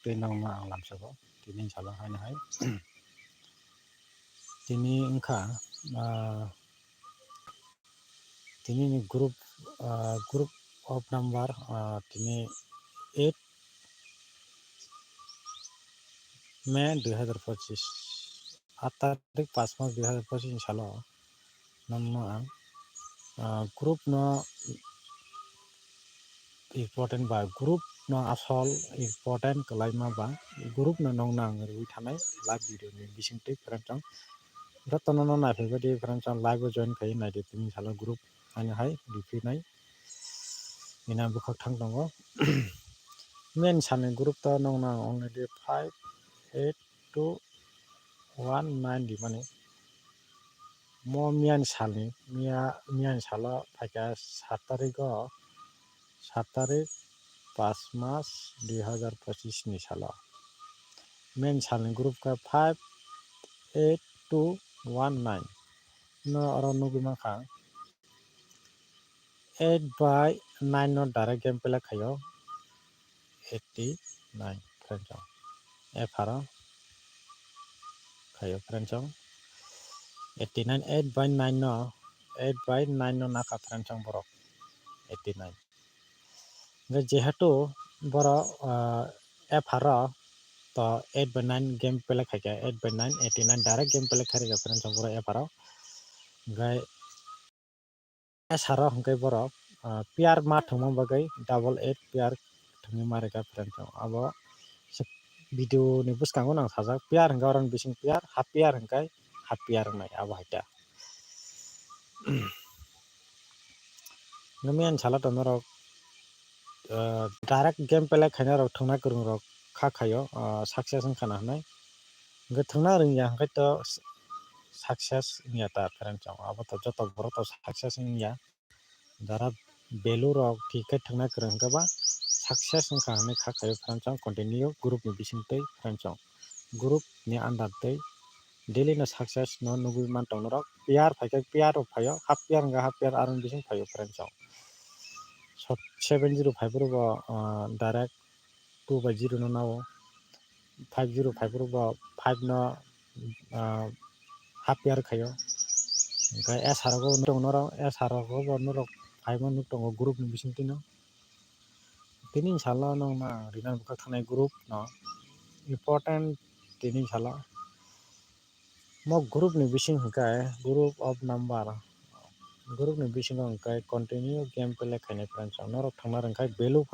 tui nongno ang lamsago tini salo haino hai tini wngkha tini ni group of number tini 8 May 2025 8 tarik 5 Mac 2025 ni salo nongno ang group no important ba group no asol important kalaima ba group no nongna ang rui thanai live video ni bisingtui pranchang ratono no naifebadi pranchang live join kai naidi tini salo group haino hai ripinai ina bukhak thang tongo main sane group to nongna already 58219 di mani mo mian salni mian salo phaika 7 tarik 5 Mas 2025 ni salo main salni group ka 58219 no oro nugi mangkha 8/9 no direct game play khayo 89 pranchang F-aro khayo pranchang 89 8/9 no 8/9 no naka pranchang borok 89 ga jehetu borok F-aro to 8/9 game play khaika 8/9 89 direct game play khaika pranchang borok F-aro gai S-aro hingkai borok pair ma thungma bagai 88 pair thungni marika pranchang abo video ni bwskango nang sajak pair hingka oro ni bising pair half pair hingkai half pair wngnai abo haita main sala tonorok direct game play khaina rok thungna kwrung rok kha khayo success wngkha nanai hingke thungna rwngya hingke to success wngya ta pranchang abo to joto borok to success wngya jara value rok thikhe thungna kwrung hingke ba success wngkha hinui kha khayo pranchang continue group ni bisingtwi pranchang group ni under twi daily no success no nugui mantong norok pair phaikhe pair rok phaio half pair hingka half pair aroni bising phaio pranchang 705 rogo direct 2/0 no nao 505 rogo 5 no half pair khaio hingke S rogo nurong norok S rogo bo norok 5 no nuktongo group ni bisingtwi no tini salo nongna rina bukhak thanai group no important tini salo mo group ni bising hingke group of number group ni bisingo hingke continue game play khainai pranchang norok thangna rwngkhai value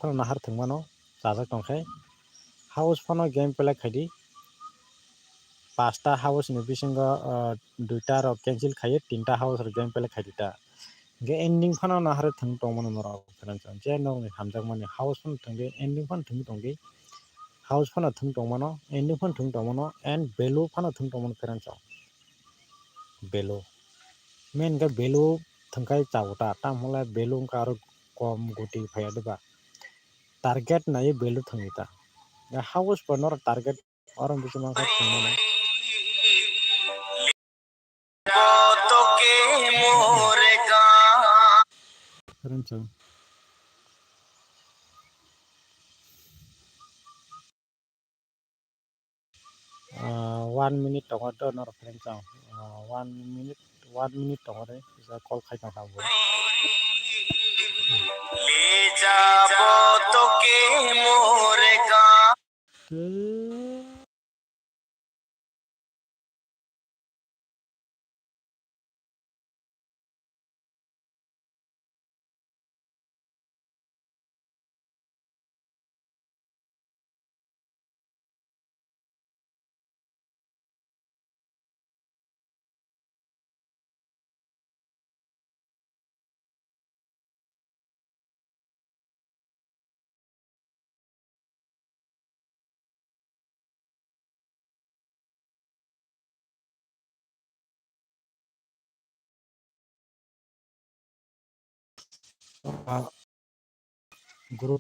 phano nahar thungmano chajak tongkhai house phano game play khaidi 5ta house ni bisingo 2ta rok cancel khaio 3ta house rok game play khai 2ta hingke ending phano nahar thung tongmano norok pranchang je nog ni hamjakmani house phano thungdi ending phano thungui tongdi house phano thung tongmano ending phano thung tongmano and value phano thung tongmano pranchang value main hingke value thungkhai chabota tamhole value wngkha aro kom goti phaiya doba target nai value thungui ta house bo norok target oro bising mangkha thungmano pranchang 1 minute tongo to norok pranchang 1 minute tongo re call khai tongkha bo ले जाबो तोके मोरे गाँव group